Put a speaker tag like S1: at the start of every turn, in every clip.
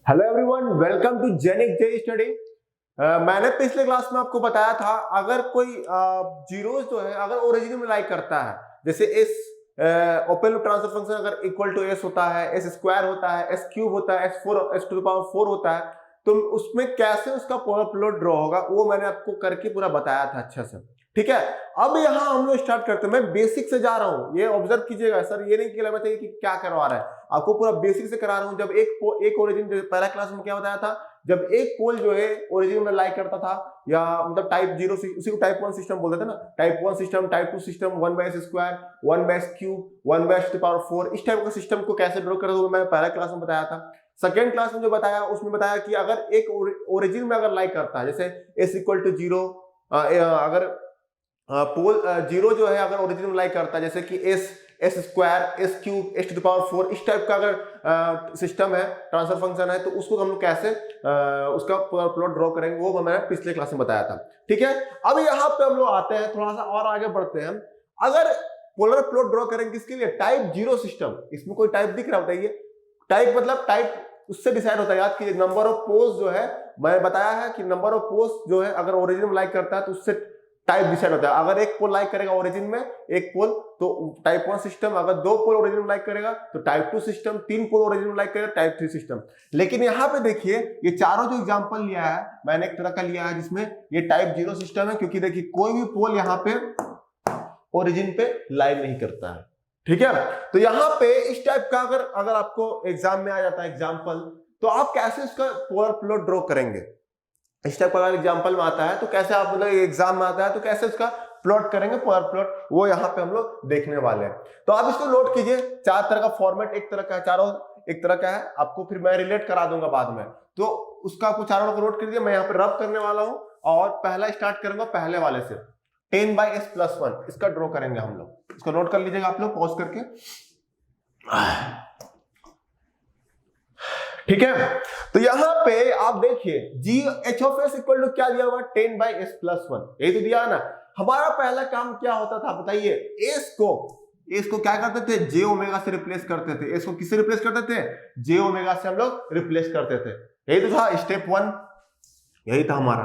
S1: Hello everyone, welcome to जेनिक J study. मैंने पिछले क्लास में आपको बताया था अगर कोई जीरोस जो है अगर ओरिजिन में लाइक करता है, जैसे S open loop transfer function अगर इक्वल टू एस होता है, एस स्क्वायर होता है, एस क्यूब होता है, एस टू द पावर 4 होता है, तो उसमें कैसे उसका पोलर प्लॉट ड्रॉ होगा वो मैंने आपको करके पूरा बताया था अच्छे से। ठीक है, अब यहाँ हम लोग स्टार्ट करते हैं। मैं बेसिक से जा रहा हूँ, ये ऑब्जर्व कीजिएगा सर, ये नहीं कि लगता है कि क्या करवा रहा है, आपको पूरा बेसिक से करा रहा हूँ। जब एक ओरिजिन, पहला क्लास में क्या बताया था, जब एक पोल जो है ओरिजिन में लाइक करता था या मतलब टाइप 0 उसी को टाइप 1 सिस्टम बोलते थे ना, type 1 system, type 2 system, 1/s square, 1/s cube, 1/s to power 4, इस टाइप का सिस्टम को कैसे ड्रॉ करें वो मैं पहला क्लास में बताया था। सेकेंड क्लास में जो बताया उसमें बताया कि अगर एक ओरिजिन में अगर लाइक करता है, जैसे s इक्वल टू 0, अगर पोल 0 जो है अगर ओरिजिन में लाइक करता है, जैसे कि S square, S cube, S to the power 4, इस टाइप का अगर सिस्टम है, ट्रांसफर फंक्शन है, तो उसको हम लोग कैसे उसका प्लॉट ड्रॉ करेंगे वो मैंने पिछले क्लास में बताया था। ठीक है, अब यहाँ पे हम लोग आते हैं, थोड़ा सा और आगे बढ़ते हैं। अगर पोलर प्लॉट ड्रॉ करेंगे किसके लिए, टाइप 0 सिस्टम, इसमें कोई टाइप दिख रहा होता है, टाइप मतलब टाइप उससे डिसाइड होता है। याद कीजिए, नंबर ऑफ पोल्स जो है मैंने बताया है कि नंबर ऑफ पोल्स जो है अगर ओरिजिन में लाइक करता है तो उससे टाइप डिसाइड होता है। अगर एक पोल लाइक करेगा ओरिजिन में, एक पोल, तो टाइप 1 सिस्टम। अगर 2 पोल ओरिजिन में लाइक करेगा तो टाइप 2 सिस्टम, 3 पोल ओरिजिन में लाइक करेगा टाइप 3 सिस्टम। लेकिन यहाँ पे देखिए, ये चारों जो एग्जांपल लिया है मैंने एक तरह का लिया है जिसमें ये टाइप 0 सिस्टम है, क्योंकि देखिए कोई भी पोल यहाँ पे ओरिजिन पे लाइक नहीं करता है। ठीक है, तो यहाँ पे इस टाइप का अगर आपको एग्जाम में आ जाता है एग्जाम्पल, तो आप कैसे इसका पोलर प्लॉट ड्रॉ करेंगे। इस टाइप का अगर एग्जाम्पल में आता है तो कैसे आप, मतलब एग्जाम में आता है तो कैसे उसका प्लॉट करेंगे, पोलर प्लॉट, वो यहाँ पे हम लोग देखने वाले हैं। तो आप इसको नोट कीजिए, 4 तरह का फॉर्मेट, एक तरह का, चारों एक तरह का है, आपको फिर मैं रिलेट करा दूंगा बाद में, तो उसका आपको चारों को नोट कीजिए। मैं यहाँ पे रब करने वाला हूँ और पहला स्टार्ट करूंगा पहले वाले से, 10/s+1, इसका ड्रॉ करेंगे हम लोग। इसको नोट कर लीजिएगा आप लोग पॉज करके। ठीक है, तो यहां पे आप देखिए h(s) इक्वल टू क्या दिया हुआ, 10/s+1, यही तो दिया ना। हमारा पहला काम क्या होता था बताइए, एस को क्या करते थे, जे ओमेगा से रिप्लेस करते थे। एस को किससे रिप्लेस करते थे, जे ओमेगा से हम लोग रिप्लेस करते थे। यही तो था स्टेप 1, यही था हमारा।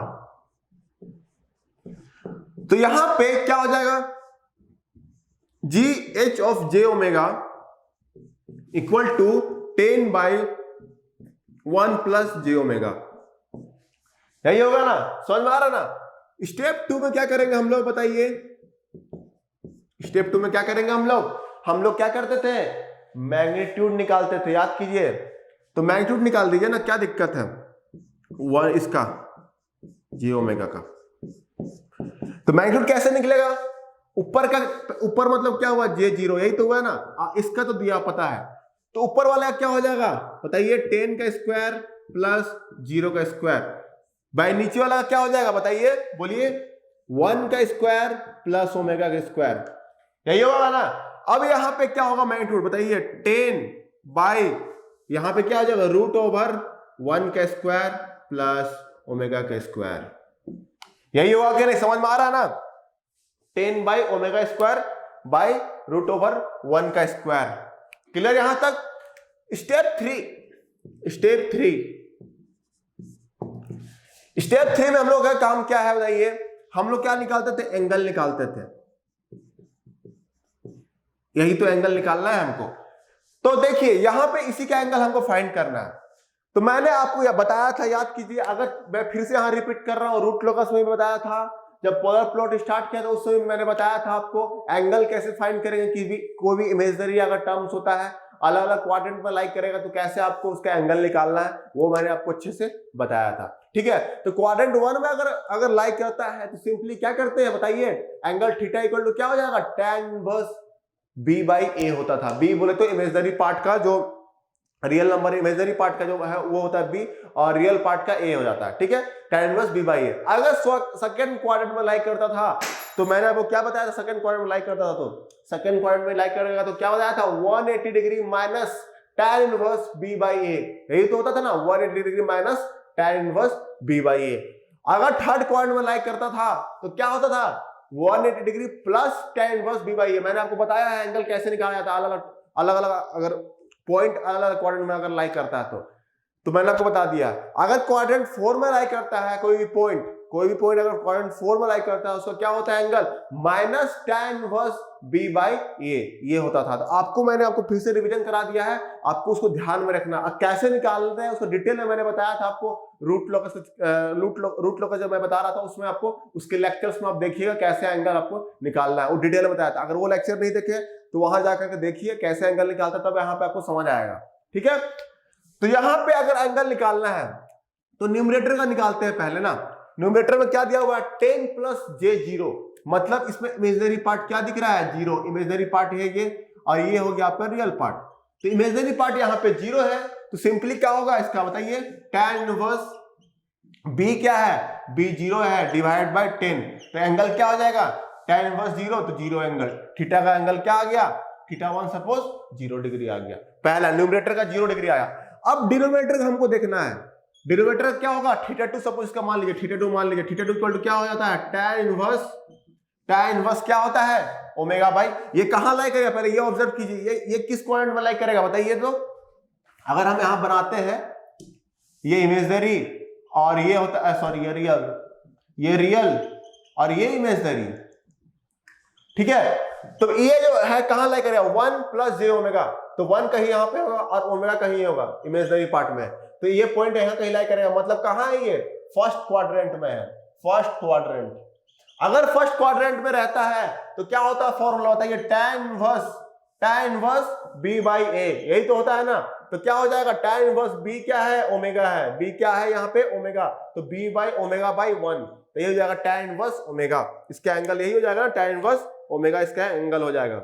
S1: तो यहां पे क्या हो जाएगा, GH of J omega equal to 10/1 plus J omega, यही होगा ना, समझ में आ रहा ना। स्टेप 2 में क्या करेंगे हम लोग बताइए, स्टेप 2 में क्या करेंगे हम लोग क्या करते थे, मैग्नीट्यूड निकालते थे। याद कीजिए, तो मैग्नीट्यूड निकाल दीजिए ना, क्या दिक्कत है, वन इसका जे ओमेगा का। तो मैग्नीट्यूड कैसे निकलेगा, ऊपर मतलब क्या हुआ, J0, यही तो हुआ ना, इसका तो दिया पता है, तो ऊपर वाला क्या हो जाएगा बताइए, 10 का स्क्वायर प्लस 0 का स्क्वायर, भाई नीचे वाला क्या हो जाएगा बताइए, बोलिए, 1 का स्क्वायर प्लस ओमेगा का स्क्वायर, यही होगा ना। अब यहां पे क्या होगा मैग्नीट्यूड बताइए, 10 यहां पे क्या हो जाएगा, √1 का स्क्वायर प्लस ओमेगा का स्क्वायर, यही होगा कि नहीं, समझ में आ रहा है ना। 10/ओमेगा² बाई √1 का स्क्वायर, क्लियर यहां तक। स्टेप 3 में हम लोग का काम क्या है बताइए, हम लोग क्या निकालते थे, एंगल निकालते थे। यही तो एंगल निकालना है हमको। तो देखिए यहां पे इसी का एंगल हमको फाइंड करना है। तो मैंने आपको यह बताया था, याद कीजिए, अगर मैं फिर से यहां रिपीट कर रहा हूं, रूट लोकस में बताया था, जब पोलर प्लॉट स्टार्ट किया था उस समय मैंने बताया था आपको एंगल कैसे फाइंड करेंगे, कि कोई भी इमेजिनरी अगर टर्म्स होता है, अलग अलग क्वाड्रेंट में लाइक करेगा तो कैसे आपको उसका एंगल निकालना है, वो मैंने आपको अच्छे से बताया था। ठीक है, तो क्वाड्रेंट 1 में अगर लाइक करता है तो सिंपली क्या करते हैं बताइए, एंगल थीटा इक्वल टू क्या हो जाएगा, tan इनवर्स b/a होता था। b बोले तो इमेजिनरी पार्ट का, जो रियल नंबर इमेजिनरी पार्ट का जो है वो होता है b, और रियल पार्ट का a हो जाता है। ठीक है, tan इनवर्स b/a। अगर सेकंड क्वाड्रेंट में लाइक करता था तो मैंने आपको क्या बताया था, सेकंड क्वाड्रेंट में लाइक करता था, तो सेकंड क्वाड्रेंट में लाइक करेगा तो क्या बताया था, 180 degree minus tan inverse b/a, यही तो होता था ना, 180 degree minus tan inverse b/a। अगर थर्ड क्वाड्रेंट में लाइक करता था तो क्या होता था, 180 degree plus tan inverse b/a। मैंने आपको बताया है एंगल कैसे निकाला जाता है, अलग अलग अगर पॉइंट अलग अलग क्वाड्रेंट में अगर लाइक करता है तो। तो मैंने आपको बता दिया, अगर क्वाड्रेंट 4 में लाई करता है कोई भी पॉइंट अगर क्वाड्रेंट 4 में लाई करता है, उसका क्या होता है angle, minus tan inverse b by a, ये होता था। तो मैंने आपको फिर से रिवीजन करा दिया है, आपको उसको ध्यान में रखना। अब कैसे निकालते हैं उसको डिटेल में मैंने बताया था आपको, रूट लॉकस जब मैं बता रहा था उसमें आपको, उसके लेक्चर्स में आप देखिएगा कैसे एंगल आपको निकालना है, वो डिटेल में बताया था। अगर वो लेक्चर नहीं देखे तो वहां जाकर के देखिए कैसे एंगल निकालता है, तब यहाँ पे आपको समझ आएगा। ठीक है, तो यहाँ पे अगर एंगल निकालना है तो न्यूमरेटर का निकालते हैं पहले ना। न्यूमरेटर में क्या दिया हुआ है, 10 प्लस j0, मतलब इसमें इमेजिनरी पार्ट क्या दिख रहा है, 0, इमेजिनरी पार्ट है ये, और ये हो गया आपका रियल पार्ट। तो इमेजिनरी पार्ट यहाँ पे 0 है, तो सिंपली क्या होगा इसका बताइए, tan इनवर्स b क्या है, b 0 है, डिवाइड बाय 10, तो एंगल क्या हो जाएगा, tan इनवर्स 0, तो 0 एंगल, थीटा का एंगल क्या आ गया, थीटा 1 सपोज 0 डिग्री आ गया। पहला न्यूमरेटर का 0 डिग्री आया। अब डिनोमिनेटर हमको देखना है, डिनोमिनेटर क्या होगा, थीटा 2 सपोज इसका मान लीजिए, थीटा 2 मान लीजिए, थीटा 2 इक्वल टू क्या हो जाता है, tan इनवर्स क्या होता है, ओमेगा बाई, ये कहां लाई करेगा, पहले ये ऑब्जर्व कीजिए, ये किस क्वाड्रेंट में लाई करेगा बताइए। तो अगर हम यहां बनाते हैं, ये इमेजिनरी और ये होता है, सॉरी ये रियल और ये इमेजिनरी, ठीक है, तो ये जो है कहां लाई करेगा, 1 प्लस j ओमेगा, तो 1 कहीं यहां पे होगा और ओमेगा कहीं होगा इमेजिनरी पार्ट में, तो ये पॉइंट यहां कहीं लाई करेगा, मतलब कहां है ये, फर्स्ट क्वाड्रेंट में है, फर्स्ट क्वाड्रेंट। अगर फर्स्ट क्वाड्रेंट में रहता है तो क्या होता है, फॉर्मूला होता है ये tan inverse b by a, यही तो होता है ना। तो क्या हो जाएगा, tan इनवर्स b क्या है, ओमेगा है, b क्या है यहाँ पे, ओमेगा, तो b बाई ओमेगा बाई 1, तो ये हो जाएगा tan इनवर्स ओमेगा, इसका एंगल यही हो जाएगा ना, tan इनवर्स ओमेगा इसका एंगल हो जाएगा।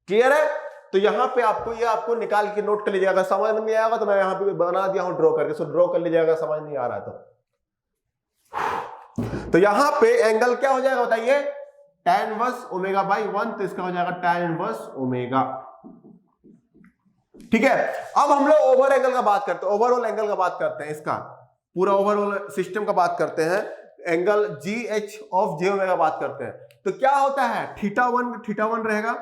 S1: क्लियर है, तो यहाँ पे आपको निकाल के नोट कर लीजिएगा, अगर समझ में नहीं आएगा तो मैं यहाँ पे बना दिया हूं ड्रॉ करके, सो ड्रॉ कर लीजिएगा, समझ नहीं आ रहा तो यहाँ पे एंगल क्या हो जाएगा बताइए, tan इनवर्स ओमेगा बाई 1, तो इसका हो जाएगा tan इनवर्स ओमेगा। ठीक है, अब हम लोग ओवर एंगल का बात करते हैं, ओवरऑल एंगल का बात करते हैं, इसका पूरा ओवरऑल सिस्टम का बात करते हैं, angle GH of j omega बात करते हैं। तो क्या होता है, थीटा 1 रहेगा,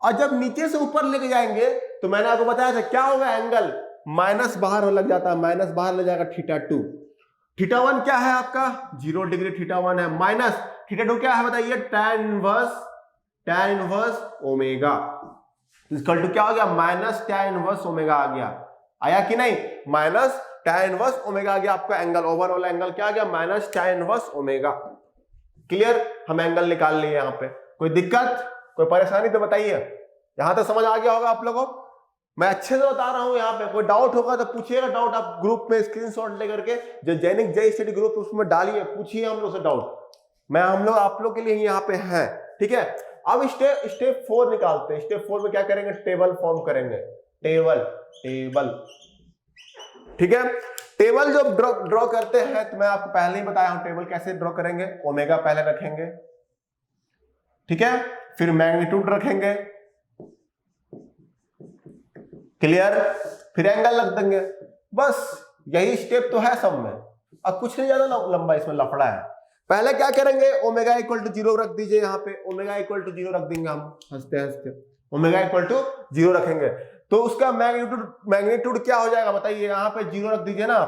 S1: और जब नीचे से ऊपर लेके जाएंगे तो मैंने आपको बताया था क्या होगा, एंगल माइनस बाहर लग जाता है, माइनस बाहर ले जाएगा थीटा 2। थीटा 1 क्या है आपका 0 डिग्री, थीटा 1 है, माइनस थीटा 2 क्या है बताइए, tan inverse omega, equal to क्या हो गया, माइनस tan इनवर्स ओमेगा आ गया, आया कि नहीं, माइनस tan इनवर्स ओमेगा आ गया आपका एंगल, ओवरऑल एंगल क्या आ गया, minus tan inverse omega. Clear, हम एंगल निकाल लिए यहाँ पे, कोई दिक्कत कोई परेशानी तो बताइए, यहां तक समझ आ गया होगा आप लोगों को, मैं अच्छे से बता रहा हूं, यहाँ पे कोई डाउट होगा तो पूछिएगा, डाउट आप ग्रुप में स्क्रीनशॉट लेकर के जो जैनिक जय स्टडी ग्रुप उसमें डालिए, पूछिए हम लोग से डाउट, हम लोग आप लोग के लिए यहाँ पे है। ठीक है, अब स्टेप 4 निकालते हैं। स्टेप 4 में क्या करेंगे, टेबल फॉर्म करेंगे, टेबल। ठीक है, टेबल जो ड्रॉ करते हैं तो मैं आपको पहले ही बताया हूं टेबल कैसे ड्रॉ करेंगे, ओमेगा पहले रखेंगे, ठीक है, फिर मैग्नीट्यूड रखेंगे, क्लियर, फिर एंगल रख देंगे, बस यही स्टेप तो है सब में, अब कुछ नहीं ज्यादा लंबा इसमें लफड़ा है। पहले क्या करेंगे, ओमेगा इक्वल टू 0 रख दीजिए, यहाँ पे ओमेगा इक्वल टू 0 रख देंगे हम, हंसते हंसते ओमेगा इक्वल टू 0 रखेंगे, तो उसका मैग्नीट्यूड क्या हो जाएगा बताइए, यहाँ पे 0 रख दीजिए ना,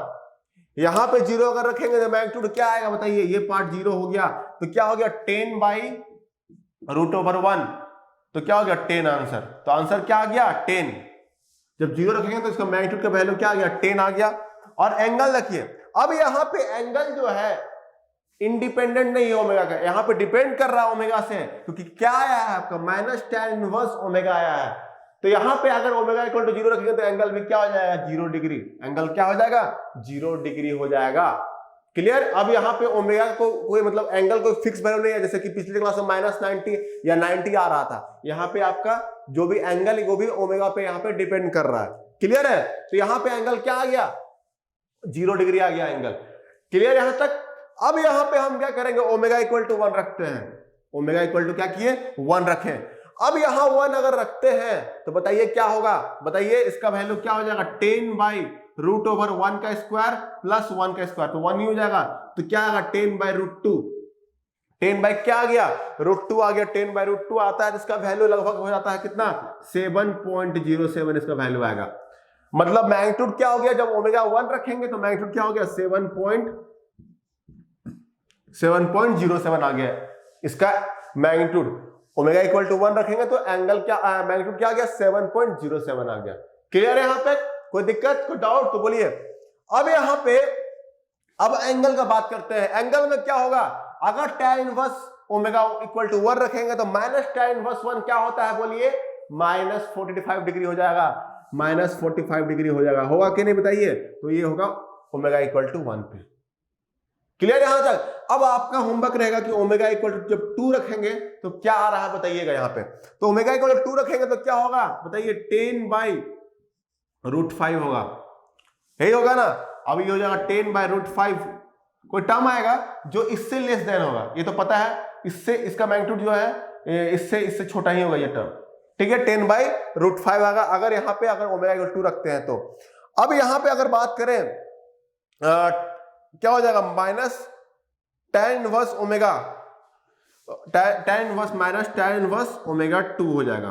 S1: यहाँ पे 0 अगर रखेंगे तो मैग्नीट्यूड क्या आएगा बताइए, ये पार्ट 0 हो गया, तो क्या हो गया 10 बाई रूट ओवर 1, तो क्या हो गया 10 आंसर, तो आंसर क्या आ गया 10, जब 0 रखेंगे तो इसका मैग्नीट्यूड का वैल्यू क्या आ गया 10 आ गया। और एंगल रखिए, अब यहाँ पे एंगल जो है इंडिपेंडेंट नहीं है ओमेगा का, यहाँ पे डिपेंड कर रहा है ओमेगा से, क्योंकि क्या आया है आपका माइनस tan इनवर्स ओमेगा आया है, तो यहाँ पे अगर ओमेगा इक्वल टू 0 रखेंगे तो एंगल में क्या हो जाएगा 0 डिग्री, एंगल क्या हो जाएगा 0 डिग्री हो जाएगा। क्लियर, अब यहाँ पे ओमेगा को कोई मतलब एंगल कोई फिक्स वैल्यू नहीं है, जैसे कि पिछले क्लास में माइनस 90 या 90 आ रहा था, यहाँ पे आपका जो भी एंगल है वो भी ओमेगा पे यहाँ पे डिपेंड कर रहा है। क्लियर है, तो यहाँ पे एंगल क्या आ गया 0 डिग्री आ गया एंगल। क्लियर यहां तक। अब यहाँ पे हम क्या करेंगे, ओमेगा इक्वल टू 1 रखते हैं, ओमेगा इक्वल टू क्या किए 1 रखें। अब यहां 1 अगर रखते हैं तो बताइए क्या होगा, बताइए इसका वैल्यू क्या हो जाएगा 10 बाई रूट ओवर 1 का स्क्वायर प्लस 1 का स्क्वायर, तो 1 ही हो जाएगा, तो क्या आएगा 10 बाई रूट 2, 10 बाई क्या आ गया रूट 2 आ गया, 10 बाई रूट 2 आता है, इसका वैल्यू लगभग हो जाता है कितना 7.07 इसका वैल्यू आएगा। मतलब मैग्नीट्यूड क्या हो गया, जब ओमेगा 1 रखेंगे तो मैग्नीट्यूड क्या हो गया 7.07 आ गया इसका मैग्नीट्यूड। ओमेगा इक्वल टू 1 रखेंगे तो एंगल क्या मैग्नीट्यूड क्या आ गया 7.07 आ गया। क्लियर है यहाँ पे, कोई दिक्कत कोई डाउट तो बोलिए। अब यहाँ पे अब एंगल का बात करते हैं। एंगल में क्या होगा, अगर tan inverse omega equal to 1 रखेंगे तो माइनस tan इनवर्स 1 क्या होता है बोलिए, -45 डिग्री हो जाएगा, -45 डिग्री हो जाएगा। होगा कि नहीं बताइए, तो ये होगा ओमेगा इक्वल टू 1 पे। क्लियर यहां तक। अब आपका होमवर्क रहेगा कि ओमेगा इक्वल टू जब 2 रखेंगे तो क्या आ रहा है बताइएगा यहाँ पे। तो ओमेगा इक्वल टू 2 रखेंगे तो क्या होगा बताइए, 10/√5 होगा, यही होगा ना। अब ये हो जाएगा 10/√5। कोई टर्म आएगा जो इससे लेस देन होगा, ये तो पता है, इससे इसका मैग्नीट्यूड जो है इससे छोटा ही होगा ये टर्म, ठीक है। 10/√5 आएगा अगर यहाँ पे अगर ओमेगा इक्वल टू 2 रखते हैं तो। अब यहाँ पे अगर बात करें क्या हो जाएगा, minus tan inverse omega, tan inverse minus tan inverse omega 2 हो जाएगा,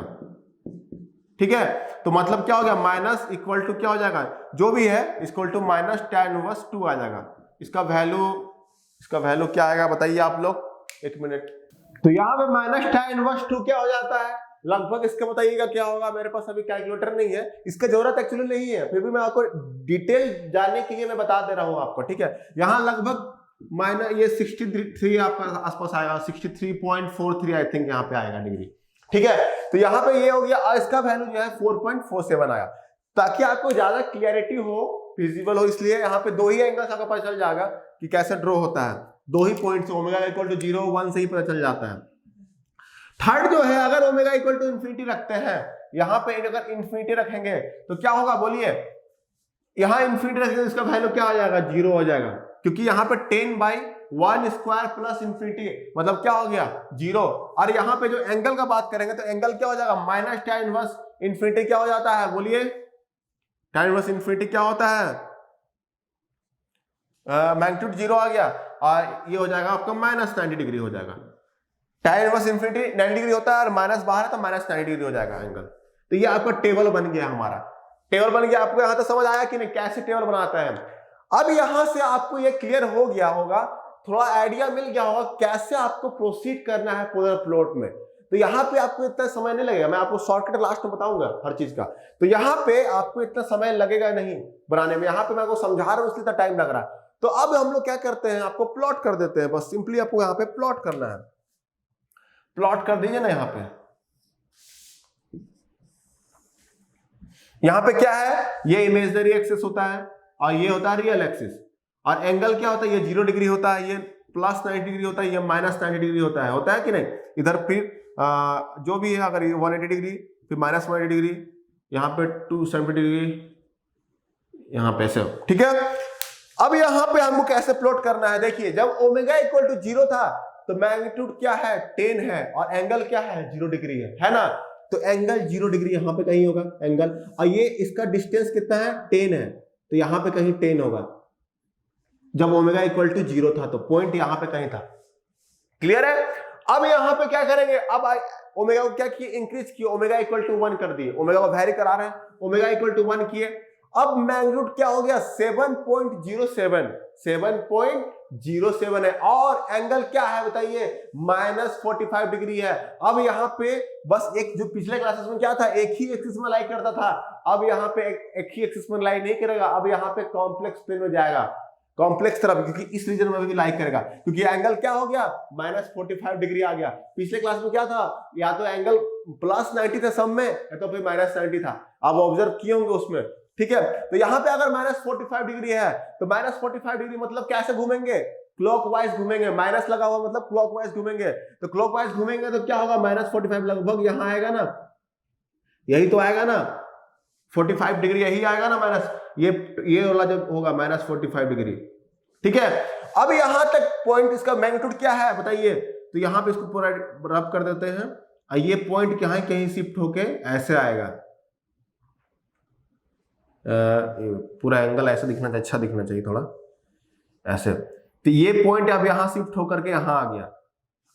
S1: ठीक है। तो मतलब क्या हो गया, माइनस इक्वल टू क्या हो जाएगा, जो भी है equal to minus tan inverse 2 आ जाएगा। इसका वैल्यू क्या आएगा बताइए आप लोग, एक मिनट। तो यहाँ पे माइनस tan इनवर्स 2 क्या हो जाता है लगभग, इसका बताइएगा क्या होगा। मेरे पास अभी कैलकुलेटर नहीं है, इसका जरूरत एक्चुअली नहीं है, फिर भी मैं आपको डिटेल जानने के लिए मैं बता दे रहा हूं आपको, ठीक है। यहाँ लगभग माइनस ये 63 आपका आसपास आएगा, 63.43 आई थिंक यहाँ पे आएगा डिग्री, ठीक है। तो यहाँ पे ये हो गया, इसका वैल्यू जो है 4.47 आया, ताकि आपको ज्यादा क्लियरिटी हो, विजिबल हो, इसलिए यहाँ पे 2 ही एंगल्स आपको पता चल जाएगा कि कैसे ड्रॉ होता है। 2 ही पॉइंट ओमेगा इक्वल टू 0, 1 से ही पता चल जाता है। थर्ड जो है, अगर ओमेगा इक्वल टू इन्फिनिटी रखते हैं, यहाँ पे अगर इन्फिनिटी रखेंगे तो क्या होगा बोलिए, यहाँ इन्फिनिटी रखेंगे तो इसका वैल्यू क्या आ जाएगा 0 हो जाएगा, क्योंकि यहाँ पे 10/1 स्क्वायर प्लस इन्फिनिटी मतलब क्या हो गया 0। और यहाँ पे जो एंगल का बात करेंगे तो एंगल क्या हो जाएगा, माइनस tan इनवर्स इन्फिनिटी क्या हो जाता है बोलिए, tan इनवर्स इन्फिनिटी क्या होता है, मैग्नीट्यूड 0 आ गया, और ये हो जाएगा आपका -90 डिग्री हो जाएगा। tan इनवर्स इन्फिनिटी 90 डिग्री होता है और माइनस बाहर है तो -90 डिग्री हो जाएगा एंगल। तो ये आपका टेबल बन गया, हमारा टेबल बन गया। आपको यहां तक समझ आया कि नहीं कैसे टेबल बनाता है। अब यहां से आपको ये क्लियर हो गया होगा, थोड़ा आइडिया मिल गया होगा कैसे आपको प्रोसीड करना है पोलर प्लॉट में। तो यहाँ पे आपको इतना समय नहीं लगेगा, मैं आपको शॉर्टकट लास्ट में बताऊंगा हर चीज का। तो यहाँ पे आपको इतना समय लगेगा नहीं बनाने में, यहाँ पे मैं आपको समझा रहा हूँ इसलिए इतना टाइम लग रहा है। तो अब हम लोग क्या करते हैं, आपको प्लॉट कर देते हैं, बस सिंपली आपको यहाँ पे प्लॉट करना है। प्लॉट कर दीजिए ना, यहाँ पे क्या है, ये इमेजिनरी एक्सिस होता है और ये होता है रियल एक्सिस। और एंगल क्या होता है, ये 0 डिग्री होता है, ये +90 डिग्री होता है, ये -90 डिग्री होता है कि नहीं। इधर फिर जो भी है, अगर ये 180 डिग्री फिर -180 डिग्री, यहाँ पे 270 डिग्री, यहाँ पे ऐसे, ठीक है। अब यहाँ पे हमको कैसे प्लॉट करना है, देखिए जब ओमेगा इक्वल टू 0 था तो मैग्नीट्यूड क्या है 10 है और एंगल क्या है 0 डिग्री है ना। तो एंगल 0 डिग्री यहाँ पे कहीं होगा एंगल, और ये इसका डिस्टेंस कितना है 10 है, तो यहाँ पे कहीं 10 होगा। जब ओमेगा इक्वल टू 0 था तो पॉइंट यहाँ पे कहीं था, क्लियर है। अब यहाँ पे क्या करेंगे, अब ओमेगा को क्या किए, इंक्रीज किए, ओमेगा इक्वल टू 1 कर दिए, ओमेगा को वैरी करा रहे हैं, ओमेगा इक्वल टू 1 किए। अब मैग्नीट्यूड क्या हो गया 7.07 है, और एंगल क्या है बताइए -45 डिग्री है। अब यहाँ पे बस एक, जो पिछले क्लासेस में क्या था, एक ही एक्सिस में लाई करता था, अब यहाँ पे एक ही एक्सिस में लाई नहीं करेगा, अब यहाँ पे कॉम्प्लेक्स प्लेन में जाएगा, कॉम्प्लेक्स तरफ, क्योंकि इस रीजन में भी लाई करेगा, क्योंकि एंगल क्या हो गया -45 डिग्री आ गया। पिछले क्लास में क्या था, या तो एंगल +90 था सब में, या तो फिर -90 था, आप ऑब्जर्व किए होंगे उसमें, ठीक है। तो यहाँ पे अगर -45 डिग्री है तो -45 डिग्री मतलब कैसे घूमेंगे, क्लॉकवाइज घूमेंगे, माइनस लगा हुआ मतलब क्लॉकवाइज घूमेंगे। तो क्लॉकवाइज घूमेंगे तो क्या होगा, -45 लगभग यहाँ आएगा ना, यही तो आएगा ना 45 डिग्री, यही आएगा ना माइनस, ये वाला जब होगा -45 डिग्री, ठीक है। अब यहां तक पॉइंट, इसका मैग्नीट्यूड क्या है बताइए। तो यहां पे इसको पूरा रब कर देते हैं, और ये पॉइंट कहीं कहीं शिफ्ट होके ऐसे आएगा, पूरा एंगल ऐसे दिखना चाहिए, अच्छा दिखना चाहिए थोड़ा ऐसे। तो ये पॉइंट अब यहां शिफ्ट होकर के यहां आ गया।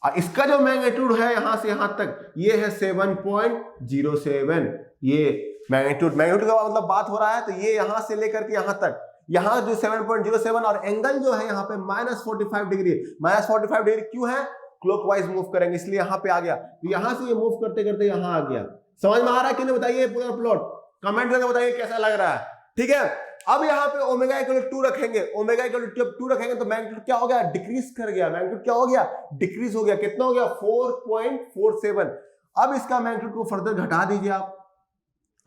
S1: और इसका जो मैग्नीट्यूड है यहां से यहां तक ये है 7.07। ये मैग्नीट्यूड का मतलब बात हो रहा है, तो ये यहां से लेकर के यहां तक, यहां जो 7.07 और एंगल जो है यहां पे -45 डिग्री। -45 डिग्री क्यों है? क्लॉकवाइज मूव करेंगे इसलिए यहां पे आ गया। तो यहां से ये मूव करते करते यहां आ गया। समझ में आ रहा है कि नहीं बताइए पूरा प्लॉट, कमेंट करके बताइए कैसा लग रहा है। ठीक है, अब यहाँ पे ओमेगा इक्वल टू 2 रखेंगे, ओमेगा इक्वल टू 2 रखेंगे तो मैग्नीट्यूड क्या हो गया? डिक्रीज कर गया। मैग्नीट्यूड क्या हो गया? डिक्रीज हो गया। कितना हो गया? 4.47। अब इसका मैग्नीट्यूड को फर्दर घटा दीजिए आप।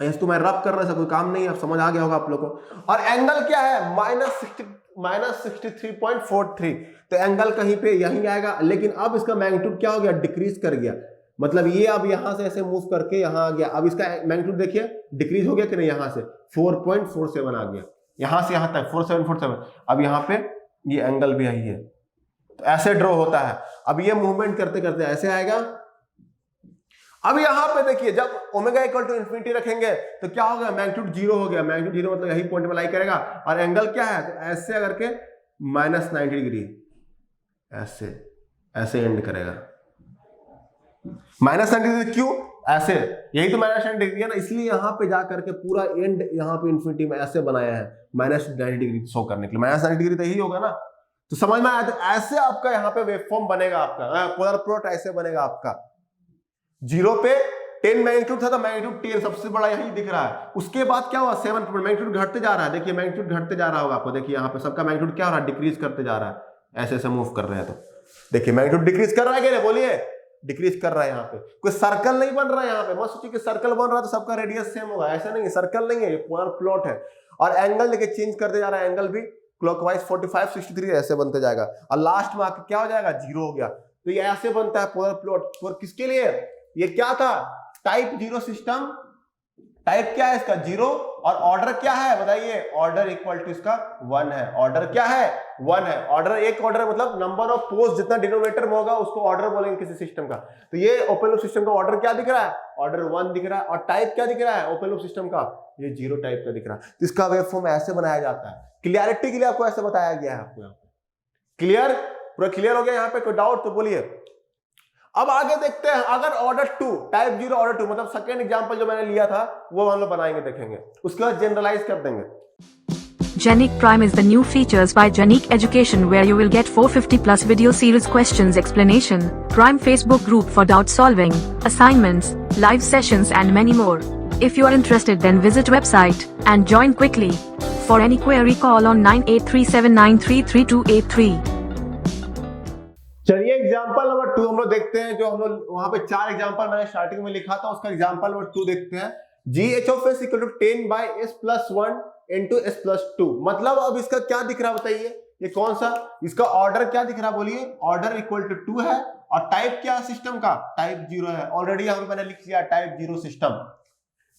S1: ऐसे तो मैं रब कर रहा था, कोई काम नहीं है, अब समझ आ गया होगा आप लोगों को। और एंगल क्या है? -63.43। तो एंगल कहीं पे यहीं आएगा, लेकिन अब इसका मैग्नीट्यूड क्या हो गया? डिक्रीज कर गया। मतलब ये अब यहां से ऐसे मूव करके यहां आ गया। अब इसका मैग्नीट्यूड देखिए डिक्रीज हो गया कि नहीं? यहां से 4.47 आ गया, यहां से यहां तक 4747। अब यहां पे ये एंगल भी यही है, तो ऐसे ड्रॉ होता है। अब ये मूवमेंट करते करते ऐसे आएगा। अब यहां पे देखिए जब ओमेगा इक्वल टू इंफिनिटी रखेंगे तो क्या होगा? मैग्नीट्यूड 0 हो गया। मैग्नीट्यूड 0 मतलब यही पॉइंट में लाई करेगा। और एंगल क्या है? तो ऐसे करके -90 डिग्री ऐसे ऐसे एंड करेगा। -90 डिग्री क्यों? ऐसे, यही तो -90 डिग्री है ना, इसलिए यहां पे जाकर के पूरा एंड यहां पे इंफिनिटी में ऐसे बनाया है -90 डिग्री शो करने के लिए। -90 डिग्री तो यही होगा ना। तो समझ में आया? तो ऐसे आपका यहां पे वेवफॉर्म बनेगा, आपका पोलर प्लॉट ऐसे बनेगा आपका। 0 पे 10 मैग्नीट्यूड था तो मैग्नीट्यूड 10 सबसे बड़ा यही दिख रहा है। उसके बाद क्या हुआ? 7 मैग्नीट्यूड घटते जा रहा है। देखिए मैग्नीट्यूड घटते जा रहा होगा आपको। देखिए यहाँ पे सबका मैग्नीट्यूड क्या हो रहा है? डिक्रीज करते जा रहा है। ऐसे ऐसे मूव कर रहे हैं तो देखिए मैग्नीट्यूड डिक्रीज कर रहा है क्या? बोलिए, डिक्रीज कर रहा है। यहाँ पे कोई सर्कल नहीं बन रहा है। यहाँ पे मत सोचिए कि सर्कल बन रहा है तो सबका रेडियस सेम होगा, ऐसा नहीं है। सर्कल नहीं है, ये पोलर प्लॉट है। और एंगल देखिए चेंज करते जा रहा है। एंगल भी क्लॉकवाइज 45 63 ऐसे बनते जाएगा और लास्ट में आके क्या हो जाएगा? 0 हो गया। तो ये ऐसे बनता है पोलर प्लॉट। और किसके लिए? ये क्या था? Type 0 system. टाइप क्या है इसका? 0। और ऑर्डर क्या है बताइए? ऑर्डर इक्वल टू इसका 1 है। ऑर्डर क्या है? 1 है। ऑर्डर, एक ऑर्डर मतलब नंबर ऑफ पोल्स जितना डिनोमिनेटर में होगा उसको ऑर्डर बोलेंगे किसी सिस्टम का। तो ये ओपन लूप सिस्टम का ऑर्डर क्या दिख रहा है? ऑर्डर 1 दिख रहा है। और टाइप क्या दिख रहा है ओपन लूप सिस्टम का? ये 0 टाइप का दिख रहा है। तो इसका वेवफॉर्म ऐसे बनाया जाता है। क्लियरिटी के लिए आपको ऐसे बताया गया है आपको यहाँ पे। क्लियर? पूरा क्लियर हो गया यहाँ पे? कोई डाउट तो बोलिए। अब आगे देखते हैं, अगर ऑर्डर 2 टाइप 0 ऑर्डर 2 मतलब सेकेंड एग्जांपल जो मैंने लिया था वो हम लोग बनाएंगे, देखेंगे, उसके बाद जनरलाइज कर देंगे।
S2: Genic Prime is the new features by Genic Education where you will get 450 plus video series questions explanation, Prime Facebook group for doubt solving, assignments, live sessions and many more. If you are interested then visit website and join quickly. For any query call on 9837933283.
S1: चलिए example number 2 हम लोग देखते हैं। जो हम लोग वहां पे 4 एग्जांपल मैंने स्टार्टिंग में लिखा था, उसका एग्जांपल नंबर 2 देखते हैं। GH of S equal to 10/s+1 into s+2। मतलब अब इसका क्या दिख रहा है बताइए? ये कौन सा? इसका ऑर्डर क्या दिख रहा है बोलिए? ऑर्डर इक्वल टू 2 है। और टाइप क्या है सिस्टम का? टाइप 0 है। ऑलरेडी यहाँ पे मैंने लिख लिया टाइप 0 सिस्टम।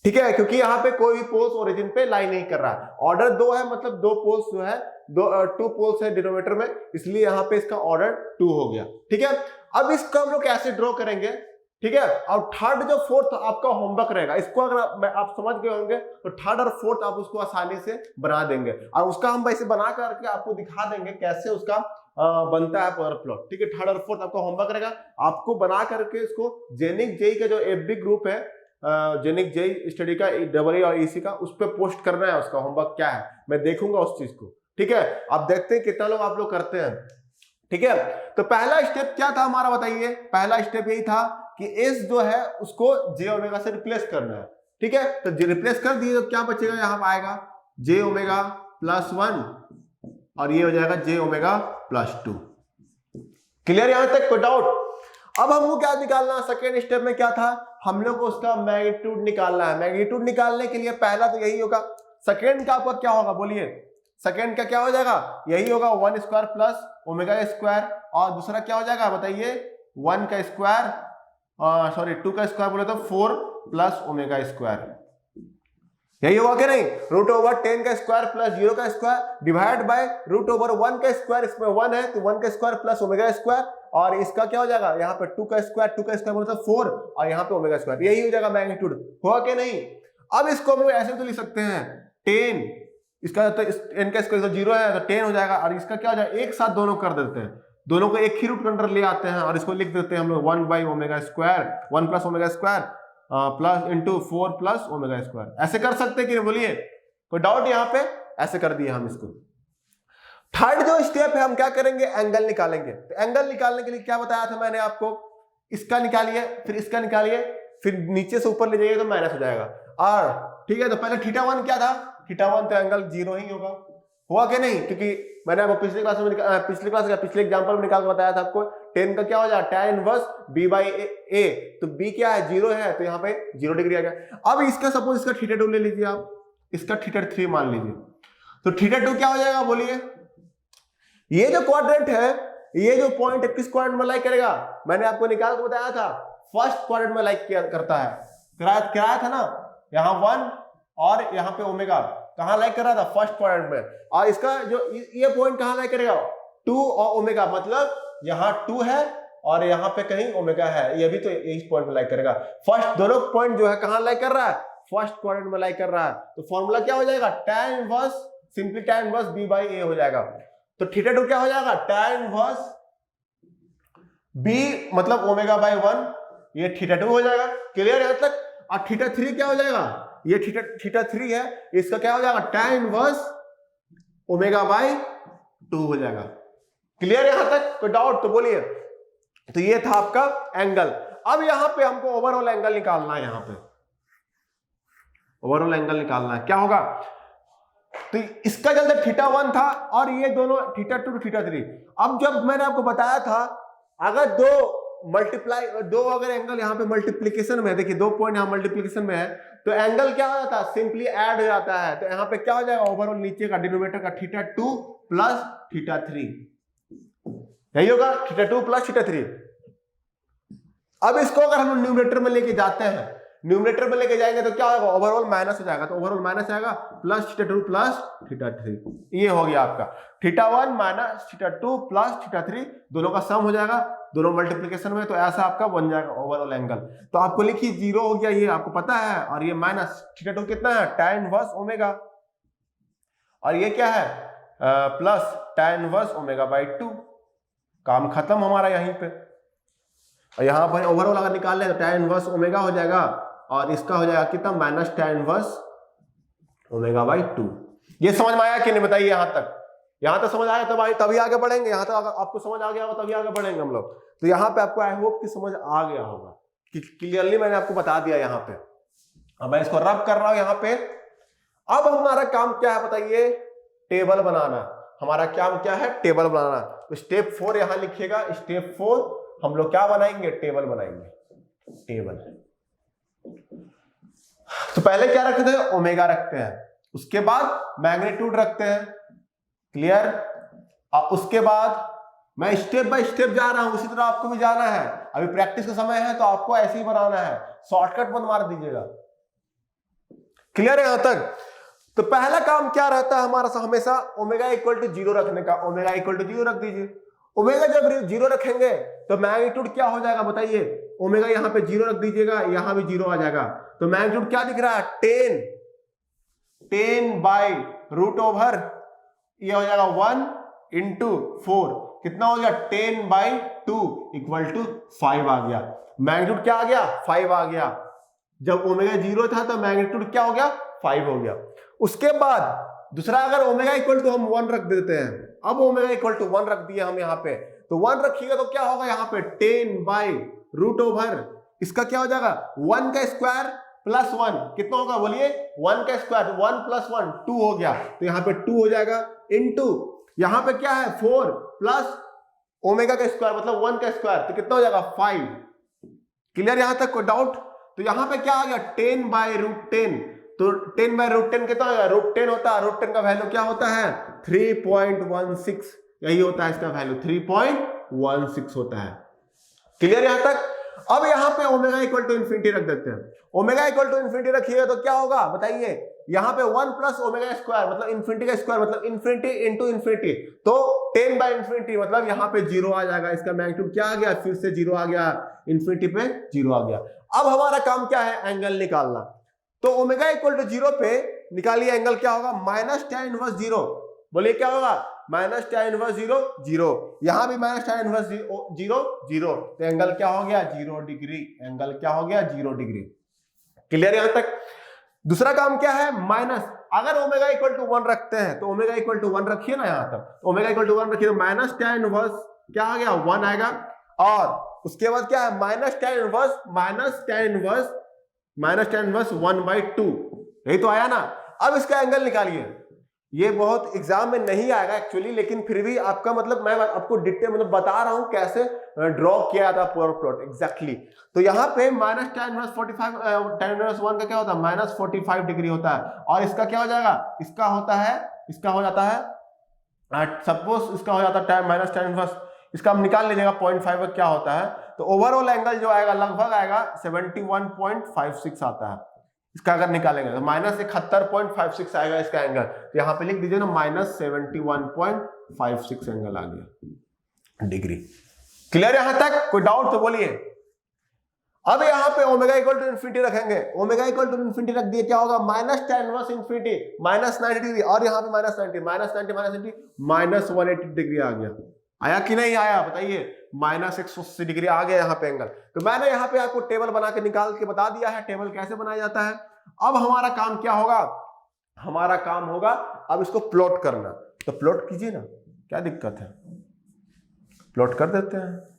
S1: ठीक है, क्योंकि यहाँ पे कोई भी पोल्स ओरिजिन पे लाई नहीं कर रहा है। ऑर्डर 2 है मतलब 2 पोल्स जो है 2 पोल्स है डिनोमिनेटर में, इसलिए यहाँ पे इसका ऑर्डर 2 हो गया। ठीक है, अब इसको हम लोग कैसे ड्रॉ करेंगे? ठीक है, और थर्ड जो फोर्थ आपका होमवर्क रहेगा, इसको अगर आप समझ गए होंगे तो थर्ड और फोर्थ आप उसको आसानी से बना देंगे। और उसका हम वैसे बना करके आपको दिखा देंगे कैसे उसका बनता है पोलर प्लॉट। ठीक है, थर्ड और फोर्थ आपका होमवर्क रहेगा। आपको बना करके इसको जेनिक जेई का जो एफबी ग्रुप है, जेनिक जेई स्टडी का डबल और ईसी का, उस पर पोस्ट करना है। उसका होमवर्क क्या है मैं देखूंगा उस चीज को। ठीक है, आप देखते हैं कितना लोग आप लोग करते हैं। ठीक है, तो पहला स्टेप क्या था हमारा बताइए? पहला स्टेप यही था कि एस जो है उसको जे ओमेगा से रिप्लेस करना है। ठीक है, तो रिप्लेस कर दिए तो क्या बचेगा? यहां पर आएगा जे ओमेगा +1 और ये हो जाएगा जे ओमेगा +2। क्लियर यहां तक? कोई डाउट? अब हमको क्या निकालना? सेकेंड स्टेप में क्या था? हम लोग को उसका मैग्नीट्यूड निकालना है। मैग्नीट्यूड निकालने के लिए पहला तो यही होगा। सेकेंड का आपका क्या होगा बोलिए? सेकेंड का क्या हो जाएगा? यही होगा 1 स्क्वायर प्लस ओमेगा स्क्वायर। और दूसरा क्या हो जाएगा बताइए? 1 का स्क्वायर, सॉरी 2 का स्क्वायर बोले तो 4 प्लस ओमेगा स्क्वायर। यही होगा कि नहीं? √10 का स्क्वायर प्लस 0 का स्क्वायर डिवाइड बाय √1 का स्क्वायर। इसमें 1 है तो 1 का स्क्वायर प्लस ओमेगा स्क्वायर। और इसका क्या हो जाएगा? यहाँ पे 2 का स्क्वायर बोले तो 4 और यहाँ पे ओमेगा स्क्वायर। यही हो जाएगा मैग्नीट्यूड। होगा कि नहीं? अब इसको हम लोग ऐसे तो लिख सकते हैं 10, इसका तो n का स्क्वायर 0 है तो 10 हो जाएगा। और इसका क्या हो जाएगा? एक साथ दोनों कर देते हैं दोनों को एक ही रूट के अंदर ले आते हैं और इसको लिख देते हैं हम लोग 1/ओमेगा square, 1 + omega square plus into 4 + omega square. ऐसे कर सकते हैं कि नहीं, बोलिए, कोई डाउट यहाँ पे? ऐसे कर दिए हम इसको। थर्ड जो स्टेप है, हम क्या करेंगे, एंगल निकालेंगे। तो एंगल निकालने के लिए क्या बताया था मैंने आपको, इसका निकालिए, फिर इसका निकालिए, फिर नीचे से ऊपर ले जाइए तो माइनस हो जाएगा। और ठीक है, तो पहले θ1 क्या था, θ1 तो एंगल 0 ही होगा, हुआ कि नहीं? क्योंकि मैंने आपको पिछले पिछले एग्जांपल में निकाल के बताया था आपको, 10 का क्या हो जाएगा, tan इनवर्स b/a, तो b क्या है, 0 है, तो यहाँ पे 0 डिग्री आ गया। अब इसका सपोज इसका θ2 ले लीजिए आप, इसका θ3 मान लीजिए, तो θ2 क्या हो जाएगा, बोलिए? ये जो क्वाड्रेंट है, ये जो पॉइंट है, किस क्वाड्रेंट में लाइक करेगा? मैंने आपको निकाल के बताया था, फर्स्ट क्वाड्रेंट में लाइक करता है, कराया था ना, यहाँ 1 और यहाँ पे ओमेगा कहाँ लाइक कर रहा था, फर्स्ट क्वाड्रेंट में। और इसका जो ये पॉइंट कहाँ लाइक करेगा, 2 और ओमेगा, मतलब यहाँ 2 है और यहाँ पे कहीं ओमेगा है, ये भी तो इस पॉइंट में लाइक करेगा। फर्स्ट दोनों पॉइंट जो है कहाँ लाइक कर रहा है, फर्स्ट क्वाड्रेंट में लाइक कर रहा है। तो फॉर्मूला क्या हो जाएगा, tan inverse, simply tan inverse b/a हो जाएगा। तो θ2 क्या हो जाएगा, tan इनवर्स b मतलब ओमेगा/1, ये θ2 हो जाएगा। क्लियर यहां तक? और θ3 क्या हो जाएगा, ये θ3 है, इसका क्या हो जाएगा, tan इनवर्स ओमेगा/2 हो जाएगा। क्लियर यहां तक? कोई डाउट तो बोलिए। तो ये था आपका एंगल। अब यहां पे हमको ओवरऑल एंगल निकालना है, यहां पे ओवरऑल एंगल निकालना है। क्या होगा, तो इसका जल्द θ1 था और ये दोनों θ2 θ3। अब जब मैंने आपको बताया था, अगर दो अगर एंगल यहाँ पे मल्टीप्लीकेशन में है, देखिए 2 पॉइंट यहाँ मल्टीप्लीकेशन में है, तो एंगल क्या हो जाता है, सिंपली ऐड हो जाता है। तो यहाँ पे क्या हो जाएगा, ओवरऑल नीचे का डिनोमिनेटर का θ2 + θ3, यही होगा, θ2 + θ3। अब इसको अगर हम न्यूमरेटर में लेके जाते हैं, न्यूमरेटर में लेके जाएंगे तो क्या होगा, ओवरऑल माइनस हो जाएगा, तो ओवरऑल माइनस आएगा प्लस θ2 + θ3, ये हो गया आपका θ1 - θ2 + θ3, दोनों का सम हो जाएगा, दोनों मल्टीप्लिकेशन में, तो ऐसा आपका बन जाएगा ओवरऑल एंगल। तो आपको लिखिए 0 हो गया, ये आपको पता है, और ये माइनस θ2 कितना है, tan इनवर्स ओमेगा, और ये क्या है, प्लस tan इनवर्स ओमेगा/2। काम खत्म हमारा यहीं पे। और यहाँ पर ओवरऑल अगर निकाल लें तो tan इनवर्स ओमेगा हो जाएगा, और इसका हो जाएगा कितना, माइनस tan इनवर्स ओमेगा/2। ये समझ में आया कि नहीं, बताइए? यहां तक समझ आया तभी आगे बढ़ेंगे। यहां तक अगर आपको समझ आ गया होगा तभी आगे बढ़ेंगे हम लोग। तो यहाँ पे आपको आई होप कि समझ आ गया होगा कि क्लियरली मैंने आपको बता दिया यहाँ पे। अब मैं इसको रब कर रहा हूं यहाँ पे। अब हमारा काम क्या है बताइए, टेबल बनाना। हमारा काम क्या है, टेबल बनाना। तो स्टेप 4 यहां लिखिएगा, स्टेप 4 हम लोग क्या बनाएंगे, टेबल बनाएंगे, टेबल। तो पहले क्या रखते हैं, ओमेगा रखते हैं, उसके बाद मैग्नीट्यूड रखते हैं, क्लियर। और उसके बाद मैं स्टेप बाय स्टेप जा रहा हूं, उसी तरह आपको भी जाना है। अभी प्रैक्टिस का समय है तो आपको ऐसे ही बनाना है, शॉर्टकट मत मार दीजिएगा। क्लियर है यहां तक? तो पहला काम क्या रहता है हमारा, हमेशा ओमेगा = 0 रखने का। ओमेगा = 0 रख दीजिए। ओमेगा जब 0 रखेंगे तो मैग्नीट्यूड क्या हो जाएगा बताइए, ओमेगा यहाँ पे 0 रख दीजिएगा, यहां भी 0 आ जाएगा। तो मैग्नीट्यूड क्या दिख रहा है, 10/√, ये हो जाएगा 1 × 4, कितना हो गया, 10/2 = 5 आ गया। मैग्नीट्यूड क्या आ गया, 5 आ गया। जब ओमेगा 0 था तो मैग्नीट्यूड क्या हो गया, 5 हो गया। उसके बाद दूसरा, अगर ओमेगा = हम 1 रख देते हैं। अब ओमेगा = 1 रख दिया हम यहाँ पे, तो 1 रखिएगा तो क्या होगा यहाँ पे, 10/√, इसका क्या हो जाएगा, 1 का स्क्वायर प्लस 1, कितना होगा बोलिए, 1 का स्क्वायर, 1 + 1 2 हो गया, तो यहाँ पे 2 हो जाएगा, इनटू यहाँ पे क्या है 4 प्लस ओमेगा का स्क्वायर मतलब 1 का स्क्वायर, तो कितना हो जाएगा 5। क्लियर यहां तक, कोई डाउट? तो यहाँ पे क्या आ गया, 10/√10, तो 10/√10 कितना होगा, √10 होता है। √10 का वैल्यू क्या होता है, 3.16, यही होता है इसका वैल्यू, 3.16 होता है। क्लियर यहां तक? अब यहाँ पे ओमेगा =∞ रख देते हैं। ओमेगा =∞ रखिएगा तो क्या होगा बताइए, यहाँ पे 1 + ओमेगा स्क्वायर मतलब इन्फिनिटी का स्क्वायर मतलब इन्फिनिटी इंटू इन्फिनिटी, तो 10/∞ मतलब यहाँ पे 0 आ जाएगा। इसका मैग्नीट्यूड क्या आ गया, फिर से 0 आ गया, इन्फिनिटी पे 0 आ गया। अब हमारा काम क्या है, एंगल निकालना। तो ओमेगा = 0 पे निकालिए एंगल क्या होगा, -tan इनवर्स 0। बोलिए क्या होगा, माइनस tan इनवर्स 0 0, यहां भी माइनस tan इनवर्स 0 0, तो एंगल क्या हो गया 0 डिग्री, एंगल क्या हो गया 0 डिग्री। क्लियर यहां तक। दूसरा काम क्या है, माइनस, अगर ओमेगा इक्वल टू 1 रखते हैं तो ओमेगा इक्वल टू 1 रखिए ना यहां तक, ओमेगा इक्वल टू 1 रखिए तो माइनस tan इनवर्स क्या आ गया 1 आएगा, और उसके बाद क्या है माइनस tan इनवर्स 1/2, यही तो आया ना। अब इसका एंगल निकालिए, ये बहुत एग्जाम में नहीं आएगा एक्चुअली, लेकिन फिर भी आपका मतलब मैं आपको डिटेल मतलब बता रहा हूं कैसे ड्रॉ किया था पूरा प्लॉट एग्जैक्टली। तो यहाँ पे minus tan inverse 45 tan inverse 1 का क्या होता है माइनस 45 डिग्री होता है, और इसका क्या हो जाएगा, इसका हो जाता है सपोज इसका हो जाता है माइनस tan इनवर्स, इसका हम निकाल लीजिएगा 0.5 का क्या होता है, तो ओवरऑल एंगल जो आएगा लगभग आएगा 71.56 आता है। इसका अगर निकालेंगे तो माइनस 71.56 आएगा इसका एंगल, तो यहां पे लिख दीजिए ना माइनस 71.56 एंगल आ गया डिग्री। क्लियर यहां तक, कोई डाउट तो बोलिए। अब यहां पे ओमेगा इक्वल टू इन्फिनिटी रखेंगे, ओमेगा इक्वल टू इन्फिनिटी रख दिए, क्या होगा minus tan inverse infinity minus 90 degree, और यहां पे माइनस 90 माइनस 180 डिग्री आ गया। आया कि नहीं आया बताइए, माइनस 180 डिग्री आ गया यहाँ पे एंगल। तो मैंने यहाँ पे आपको टेबल बना के निकाल के बता दिया है टेबल कैसे बनाया जाता है। अब हमारा काम क्या होगा, हमारा काम होगा अब इसको प्लॉट करना। तो प्लॉट कीजिए ना, क्या दिक्कत है, प्लॉट कर देते हैं।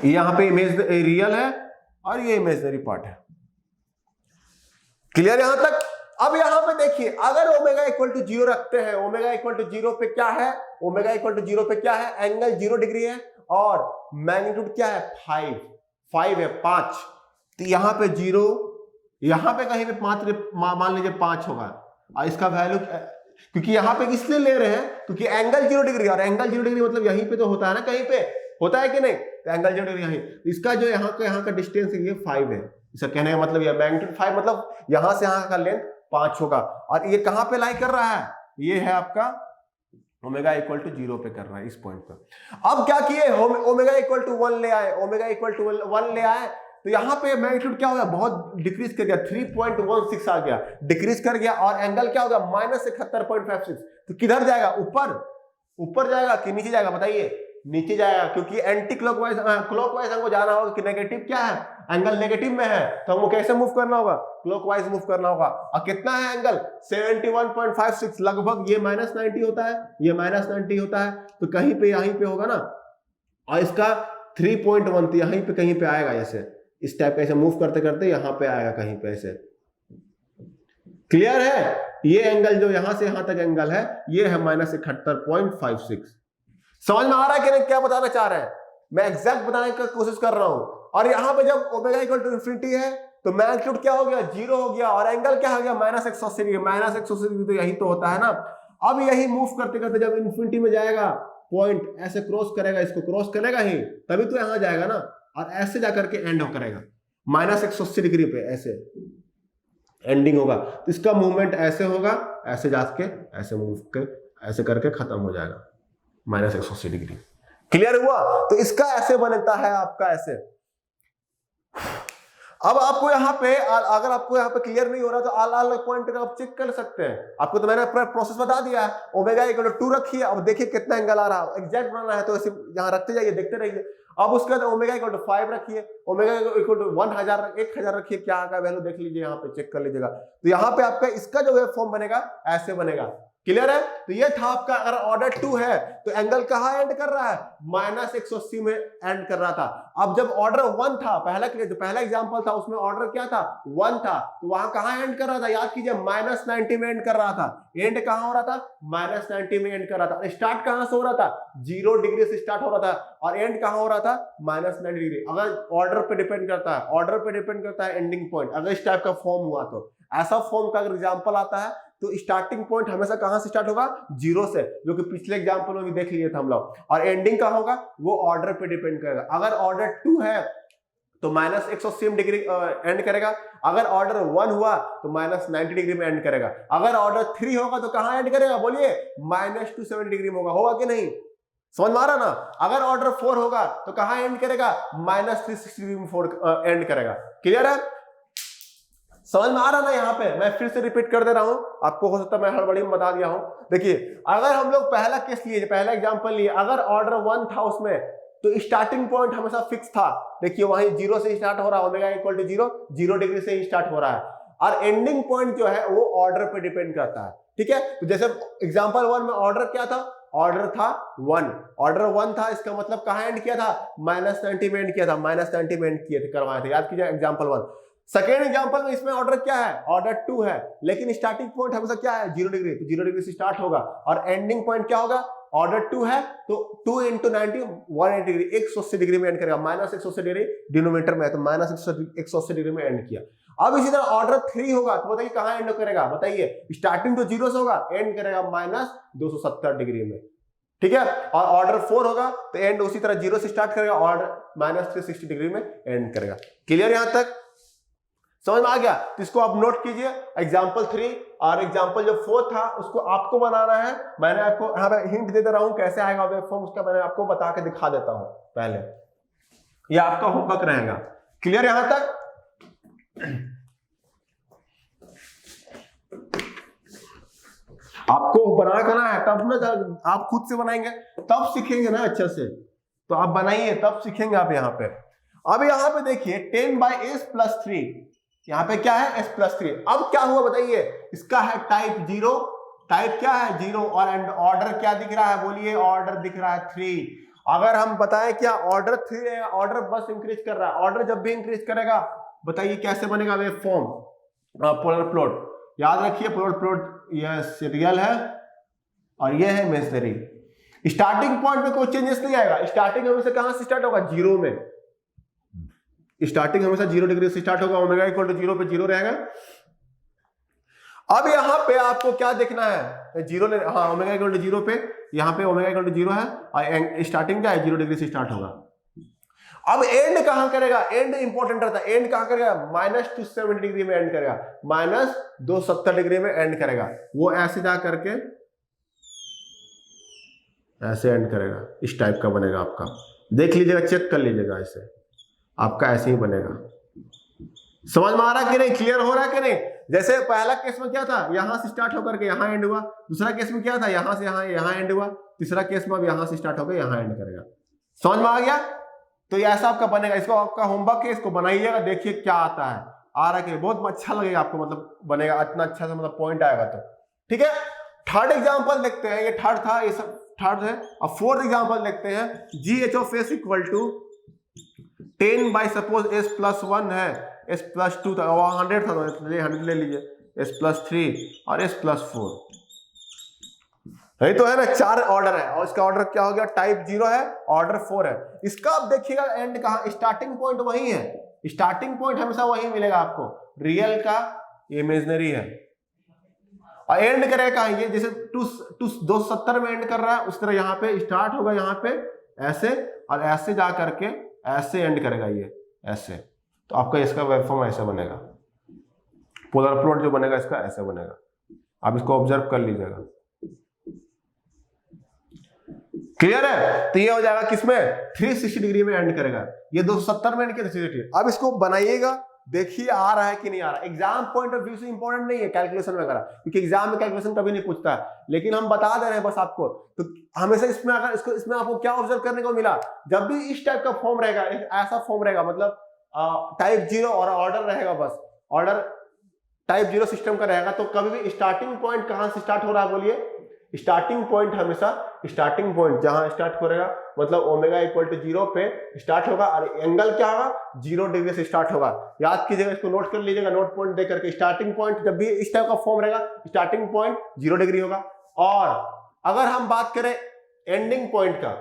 S1: यहाँ पे इमेज रियल है और ये इमेजनरी पार्ट है। क्लियर यहां तक। अब यहां पे देखिए, अगर ओमेगा इक्वल टू 0 रखते हैं, ओमेगा इक्वल टू 0 पे क्या है, ओमेगा इक्वल टू 0 पे क्या है, एंगल 0 डिग्री है और मैग्नीट्यूड क्या है 5 है 5, तो यहां पे 0, यहां पे कहीं पे 5 मान लीजिए 5 होगा, और इसका वैल्यू क्योंकि यहां पे इसलिए ले रहे हैं क्योंकि एंगल 0 डिग्री, और एंगल 0 डिग्री मतलब यहीं पे तो होता है ना, कहीं पे होता है कि नहीं, तो एंगल 0 डिग्री यहीं, इसका जो यहाँ का डिस्टेंस है ये 5 है। इसका कहने का मतलब ये मैग्नीट्यूड 5 मतलब यहां से यहां का लेंथ 5 होगा, और ये कहां पे लाई कर रहा है, ये है आपका ओमेगा इक्वल टू 0 पे कर रहा है इस पॉइंट पर। अब क्या किए, ओमेगा इक्वल टू 1 ले आए, ओमेगा इक्वल टू 1 ले आए, तो यहां पे मैग्नीट्यूड क्या हो गया, बहुत डिक्रीज कर गया, 3.16 आ गया, डिक्रीज कर गया, और एंगल क्या होगा माइनस 71.56। तो किधर जाएगा, ऊपर जाएगा कि नीचे जाएगा बताइए, नीचे जाएगा, क्योंकि एंटी क्लॉकवाइज हमको जाना होगा कि नेगेटिव क्या है, एंगल नेगेटिव में है, तो हमको कैसे मूव करना होगा, क्लॉकवाइज मूव करना होगा। और कितना है एंगल 71.56, लगभग ये माइनस 90 होता है, ये माइनस 90 होता है, तो कहीं पे यहीं पे होगा ना, और इसका 3.1 यहीं पे कहीं पे आएगा, ऐसे इस टाइप का ऐसे मूव करते करते यहां पे आएगा कहीं पे ऐसे। क्लियर है, ये एंगल जो यहां से यहां तक एंगल है ये है माइनस 71.56। समझ में आ रहा है कि नहीं क्या बताना चाह रहे हैं, मैं एग्जैक्ट बताने की कोशिश कर रहा हूं। और यहां पे जब ओमेगा इक्वल टू इन्फिनिटी है तो मैग्नीट्यूड क्या हो गया 0 हो गया, और एंगल क्या हो गया माइनस 180 डिग्री, माइनस 180 डिग्री तो यही तो होता है ना। अब यही मूव करते करते जब इन्फिनिटी में जाएगा, पॉइंट ऐसे क्रॉस करेगा, इसको क्रॉस करेगा ही तभी तो यहां जाएगा ना, और ऐसे जाकर के एंड करेगा माइनस 180 डिग्री पे, ऐसे एंडिंग होगा। तो इसका मूवमेंट ऐसे होगा, ऐसे जाके ऐसे मूव के ऐसे करके खत्म हो जाएगा माइनस 180 डिग्री। क्लियर हुआ, तो इसका ऐसे बनता है आपका ऐसे। अब आपको यहाँ पे अगर आपको यहाँ पे क्लियर नहीं हो रहा तो अलग पॉइंट आप चेक कर सकते हैं। आपको तो मैंने प्रोसेस बता दिया है, ओमेगा इक्वल टू 2 रखिए, अब देखिए कितना एंगल आ रहा है, एग्जैक्ट बनाना है तो ऐसे यहाँ रखते जाइए, देखते रहिए। अब उसके बाद ओमेगा इक्वल टू 5 रखिए, ओमेगा इक्वल टू 1000 रखिए, क्या का वैल्यू देख लीजिए, यहाँ पे चेक कर लीजिएगा। तो यहाँ पे आपका इसका जो वेव फॉर्म बनेगा ऐसे बनेगा। क्लियर है, तो ये था आपका, अगर ऑर्डर 2 है तो एंगल कहां एंड कर रहा है, माइनस 180 में एंड कर रहा था। अब जब ऑर्डर 1 था, पहला एग्जांपल था उसमें ऑर्डर क्या था 1 था, तो वहां कहां एंड कर रहा था, याद कीजिए माइनस 90 में एंड कर रहा था। एंड कहां हो रहा था, माइनस 90 में एंड कर रहा था। स्टार्ट कहां से हो रहा था, 0 डिग्री से स्टार्ट हो रहा था, और एंड कहां हो रहा था माइनस 90 डिग्री। अगर ऑर्डर पे डिपेंड करता है एंडिंग पॉइंट, अगर इस टाइप का फॉर्म हुआ तो ऐसा फॉर्म का अगर एग्जांपल आता है तो स्टार्टिंग पॉइंट हमेशा कहां से स्टार्ट होगा, 0 से, जो कि पिछले एग्जांपल में भी देख लिए थे हम लोग। और एंडिंग कहां होगा, वो ऑर्डर पे डिपेंड करेगा। अगर ऑर्डर 2 है तो माइनस 180 डिग्री एंड करेगा, अगर ऑर्डर 1 हुआ तो माइनस 90 डिग्री में एंड करेगा, अगर ऑर्डर 3 होगा तो कहां एंड करेगा, बोलिए माइनस 270 डिग्री में होगा कि नहीं, समझ में आ रहा ना। अगर ऑर्डर 4 होगा तो कहां एंड करेगा, माइनस 360 डिग्री में एंड करेगा। क्लियर है, समझ में आ रहा ना? यहाँ पे मैं फिर से रिपीट कर दे रहा हूं, आपको हो सकता है मैं हड़बड़ी में बता दिया हूं। देखिए अगर हम लोग पहला केस लिए, पहला एग्जांपल लिए, अगर ऑर्डर 1 था उसमें तो स्टार्टिंग पॉइंट हमेशा फिक्स था। देखिए वहीं 0 से स्टार्ट हो रहा है, ओमेगा इक्वल टू 0 डिग्री से ही स्टार्ट हो रहा है, और एंडिंग पॉइंट जो है वो ऑर्डर पे डिपेंड करता है। ठीक है, तो जैसे एग्जांपल 1 में ऑर्डर क्या था? ऑर्डर था 1, ऑर्डर 1 था, इसका मतलब कहां एंड किया था? -90 में एंड किया था, -90 में एंड किए थे, करवाए थे, याद कीजिए एग्जांपल 1। सेकेंड एग्जांपल में इसमें ऑर्डर क्या है? ऑर्डर 2 है, लेकिन स्टार्टिंग पॉइंट हमेशा क्या है? 0 डिग्री, तो 0 डिग्री से स्टार्ट होगा, और एंडिंग पॉइंट क्या होगा? ऑर्डर 2 है तो 2 into 90 180 डिग्री, 180 डिग्री में एंड करेगा, -180 डिग्री डिनोमिनेटर में है तो -180 डिग्री में एंड किया। अब इसी तरह ऑर्डर 3 होगा तो बताइए कहां एंड करेगा? बताइए, स्टार्टिंग तो 0 से होगा, एंड करेगा -270 डिग्री में। ठीक है, और ऑर्डर 4 होगा तो एंड उसी तरह 0 से स्टार्ट करेगा, ऑर्डर -360 डिग्री में एंड करेगा। क्लियर यहां तक? समझ में आ गया? तो इसको आप नोट कीजिए, एग्जांपल 3 और एग्जांपल जो 4 था उसको आपको बनाना है। मैंने आपको यहाँ पे हिंट दे दे रहा हूं कैसे आएगा वेब फॉर्म, उसका मैंने आपको बता के दिखा देता हूं पहले, ये आपका होमवर्क रहेगा। क्लियर यहां तक? आपको बना करना है तब ना, आप खुद से बनाएंगे तब सीखेंगे ना अच्छे से, तो आप बनाइए तब सीखेंगे आप यहाँ पे। अब यहाँ पे देखिए 10/s+3, यहाँ पे क्या है? s+3। अब क्या हुआ बताइए? इसका है टाइप 0, टाइप क्या है? 0, और एंड ऑर्डर क्या दिख रहा है? बोलिए, ऑर्डर दिख रहा है 3। अगर हम बताएं क्या ऑर्डर 3 है, ऑर्डर बस इंक्रीज कर रहा है, ऑर्डर जब भी इंक्रीज करेगा बताइए कैसे बनेगा वेव फॉर्म? Polar plot. याद रखिए पोलर प्लॉट ये रियल है और ये है इमेजिनरी। स्टार्टिंग पॉइंट में कोई चेंजेस नहीं आएगा, स्टार्टिंग हमेशा कहां से स्टार्ट होगा? 0 में। स्टार्टिंग हमेशा 0 डिग्री से स्टार्ट होगा, ओमेगा इक्वल टू 0 पे 0 रहेगा। अब यहां पे आपको क्या देखना है? 0 हाँ, ओमेगा इक्वल टू 0 पे, यहां पे ओमेगा इक्वल टू 0 है और स्टार्टिंग क्या है? 0 डिग्री से स्टार्ट होगा। अब एंड कहां करेगा? एंड इंपॉर्टेंट रहता है, एंड कहां करेगा? -270 डिग्री में एंड करेगा, -270 डिग्री में एंड करेगा। वो ऐसे जा करके ऐसे एंड करेगा, इस टाइप का बनेगा आपका। देख लीजिएगा, चेक कर लीजिएगा, ऐसे आपका ऐसे ही बनेगा। समझ में आ रहा है कि नहीं? क्लियर हो रहा है कि नहीं? जैसे पहला केस में क्या था? यहां से स्टार्ट होकर के यहां एंड हुआ, दूसरा केस में क्या था? यहां से यहां एंड हुआ, तीसरा केस में अब यहां से स्टार्ट होकर यहां एंड करेगा। समझ में आ गया? तो ये ऐसा आपका बनेगा। इसको आपका होमवर्क है, इसको बनाइएगा, देखिए क्या आता है। आ रहा है कि बहुत अच्छा लगेगा आपको, मतलब बनेगा इतना अच्छा से, मतलब पॉइंट आएगा तो। ठीक है, थर्ड एग्जांपल देखते हैं। ये थर्ड था, ये सब थर्ड है। अब फोर्थ एग्जांपल देखते हैं। GH(s) equal to 10 by suppose s+1 है, s+2 था, 100 था तो 100 ले लीजिए, s+3 और s+4, यही तो है ना। 4 ऑर्डर है और इसका ऑर्डर क्या हो गया? टाइप 0 है, ऑर्डर 4 है। इसका आप देखिएगा एंड कहां? स्टार्टिंग पॉइंट वही है, स्टार्टिंग पॉइंट हमेशा वही मिलेगा आपको, रियल का इमेजिनरी है। और एंड करेगा कहां? ये जैसे 270 में एंड कर रहा है, उस तरह यहां पे स्टार्ट होगा, यहां पे ऐसे और ऐसे जा करके ऐसे एंड करेगा, ये ऐसे। तो आपका इसका वेव फॉर्म ऐसा बनेगा, पोलर प्लॉट जो बनेगा इसका ऐसा बनेगा। आप इसको ऑब्जर्व कर लीजिएगा। क्लियर है? तो ये हो जाएगा किसमें? 360 डिग्री में एंड करेगा। ये 270 में एंड किया 360। अब इसको बनाइएगा, देखिए आ रहा है कि नहीं आ रहा। एग्जाम पॉइंट ऑफ व्यू से इंपॉर्टेंट नहीं है कैलकुलेशन वगैरह, क्योंकि एग्जाम में कैलकुलेशन कभी नहीं पूछता है, लेकिन हम बता दे रहे हैं बस आपको। तो हमेशा इसमें अगर इसमें आपको क्या ऑब्जर्व करने को मिला? जब भी इस टाइप का फॉर्म रहेगा, ऐसा फॉर्म रहेगा, मतलब टाइप 0 और ऑर्डर रहेगा, बस ऑर्डर टाइप 0 सिस्टम का रहेगा, तो कभी भी स्टार्टिंग पॉइंट कहां से स्टार्ट हो रहा है? बोलिए, स्टार्टिंग पॉइंट हमेशा स्टार्टिंग पॉइंट जहां स्टार्ट करेगा, मतलब ओमेगा इक्वल टू 0 पे स्टार्ट होगा और एंगल क्या होगा? 0 डिग्री से स्टार्ट होगा। याद कीजिएगा, इसको नोट कर लीजिएगा, नोट पॉइंट दे करके। स्टार्टिंग पॉइंट जब भी इस टाइप का फॉर्म रहेगा, स्टार्टिंग पॉइंट 0 डिग्री होगा। और अगर हम बात करें एंडिंग पॉइंट का,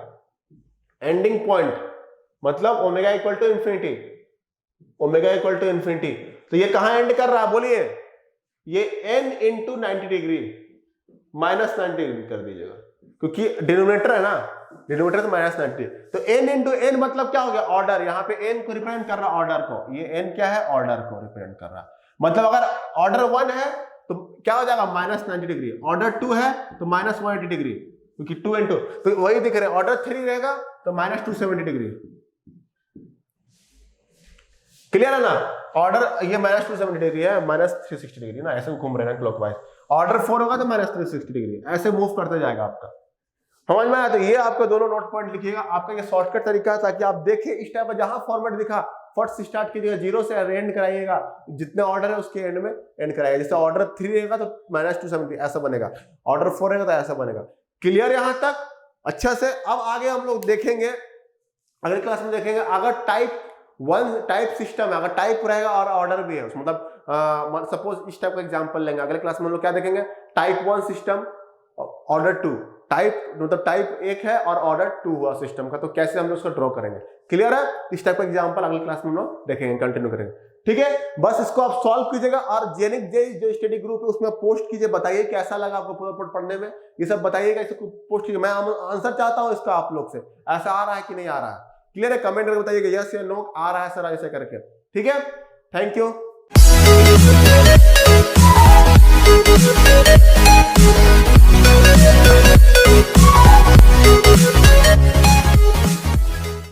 S1: एंडिंग पॉइंट मतलब omega equal to infinity, omega equal to infinity, तो ये कहां एंड कर रहा है? बोलिए, ये n इंटू 90 डिग्री, -90 डिग्री कर दीजिएगा, क्योंकि डिनोमिनेटर है ना, डिनोमिनेटर तो -90। तो n इंटू n मतलब क्या हो गया? ऑर्डर। यहाँ पे n को रिप्रेजेंट कर रहा है, ऑर्डर को। ये n क्या है? ऑर्डर को रिप्रेजेंट कर रहा है। मतलब अगर ऑर्डर 1 है तो क्या हो जाएगा? -90 डिग्री। ऑर्डर 2 है तो -180 डिग्री, क्योंकि 2 इंटू, तो वही दिख रहे हैं। ऑर्डर 3 रहेगा तो -270 डिग्री। क्लियर है ना? ऑर्डर ये -270 डिग्री है, -360 डिग्री ना, ऐसे घूम रहे हैं क्लॉकवाइज। ऑर्डर 4 होगा तो -360 डिग्री, ऐसे मूव करते जाएगा आपका। समझ में आया? तो ये आपके दोनों नोट पॉइंट लिखिएगा। आपका ये शॉर्टकट तरीका है ताकि आप देखें इस टाइप का जहां फॉर्मेट दिखा फट से स्टार्ट कीजिएगा, 0 से एंड कराइएगा, जितने ऑर्डर है उसके एंड में एंड कराइएगा। जैसे ऑर्डर 3 रहेगा तो -270 ऐसा बनेगा, ऑर्डर 4 रहेगा तो ऐसा बनेगा। क्लियर यहां तक? अच्छा से अब आगे हम लोग देखेंगे, अगले क्लास में देखेंगे अगर टाइप 1 टाइप सिस्टम है, अगर टाइप रहेगा और ऑर्डर भी है उसमें, मतलब सपोज इस टाइप का एग्जांपल लेंगे। अगले क्लास में हम लोग क्या देखेंगे? टाइप 1 सिस्टम, ऑर्डर 2, टाइप मतलब टाइप 1 है और ऑर्डर 2 हुआ सिस्टम का, तो कैसे हम लोग उसको ड्रॉ करेंगे। क्लियर है? इस टाइप का एग्जांपल अगले क्लास में हम लोग देखेंगे, कंटिन्यू करेंगे। ठीक है, बस इसको आप सॉल्व कीजिएगा और जेनिक जे जो स्टडी ग्रुप है उसमें पोस्ट कीजिए, बताइए कैसा लगा आपको पूरा पढ़ने में, ये सब बताइएगा, इसको पोस्ट कीजिए। मैं आंसर चाहता हूं इसका आप लोग से, ऐसा आ रहा है कि नहीं आ रहा है। क्लियर है? कमेंट करके बताइएगा यस या नो आ रहा है सर ऐसे करके। ठीक है, थैंक यू।